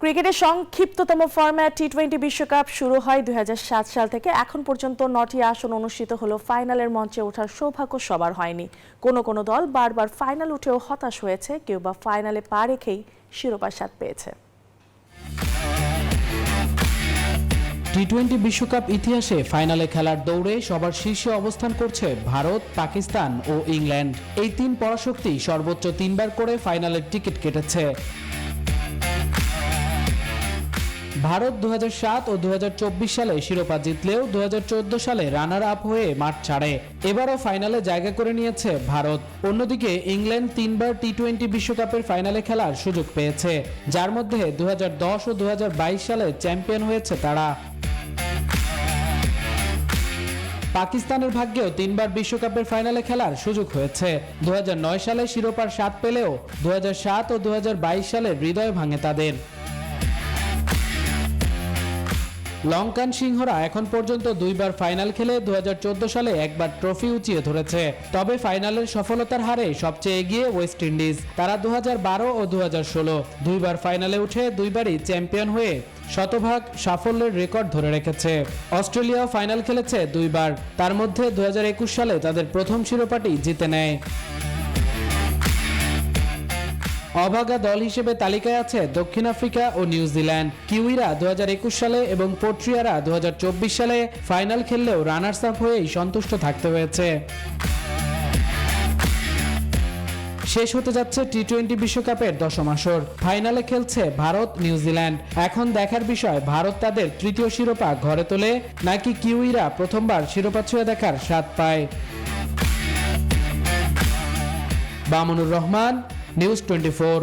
ক্রিকেটের সংক্ষিপ্ততম ফরম্যাট টি-20 বিশ্বকাপ শুরু হয় 2007 সাল থেকে। এখন পর্যন্ত 9টি আসন অনুষ্ঠিত হলো। ফাইনালের মঞ্চে ওঠার সৌভাগ্য সবার হয়নি। কোনো দল বারবার ফাইনাল উঠেও হতাশ হয়েছে, কেউ বা ফাইনালে পা রেখেই শিরোপার স্বাদ পেয়েছে। টি-20 বিশ্বকাপ ইতিহাসে ফাইনালে খেলার দৌড়ে সবার শীর্ষে অবস্থান করছে ভারত, পাকিস্তান ও ইংল্যান্ড। এই তিন পরাশক্তি সর্বোচ্চ 3বার করে ফাইনালের টিকিট কেটেছে। ভারত 2007 ও 2024 সালে শিরোপা জিতলেও 2014 সালে রানার আপ হয়ে মাঠ ছাড়ে। এবারও ফাইনালে জায়গা করে নিয়েছে ভারত। অন্যদিকে ইংল্যান্ড 3বার টি-20 বিশ্বকাপের ফাইনালে খেলার সুযোগ পেয়েছে, যার মধ্যে 2010 ও 2022 সালে চ্যাম্পিয়ন হয়েছে তারা। পাকিস্তানের ভাগ্যেও 3বার বিশ্বকাপের ফাইনালে খেলার সুযোগ হয়েছে। 2009 সালে শিরোপার স্বাদ পেলেও 2007 ও 2022 সালে হৃদয় ভাঙে তাদের। লঙ্কান সিংহরা এখন পর্যন্ত 2বার ফাইনাল খেলে 2014 সালে একবার ট্রফি উঁচিয়ে ধরেছে। তবে ফাইনালের সফলতার হারে সবচেয়ে এগিয়ে ওয়েস্ট ইন্ডিজ। তারা 2012 ও 2016 2বার ফাইনালে উঠে 2বারই চ্যাম্পিয়ন হয়ে শতভাগ সাফল্যের রেকর্ড ধরে রেখেছে। অস্ট্রেলিয়াও ফাইনাল খেলেছে 2বার, তার মধ্যে 2021 সালে তাদের প্রথম শিরোপাটি জিতে নেয়। অভাগা দল হিসেবে তালিকায় আছে দক্ষিণ আফ্রিকা ও নিউজিল্যান্ড। কিউইরা 2021 সালে এবং পোর্ট্রিয়ারা 2024 সালে ফাইনাল খেললেও রানার্স আপ হয়েই সন্তুষ্ট থাকতে হয়েছে। শেষ হতে যাচ্ছে টি-20 বিশ্বকাপের 10ম আসর। ফাইনালে খেলছে ভারত, নিউজিল্যান্ড। এখন দেখার বিষয় ভারত তাদের তৃতীয় শিরোপা ঘরে তোলে নাকি কিউইরা প্রথমবার শিরোপা ছুঁয়ে দেখার স্বাদ পায়। বামনুর রহমান, নিউজ 24।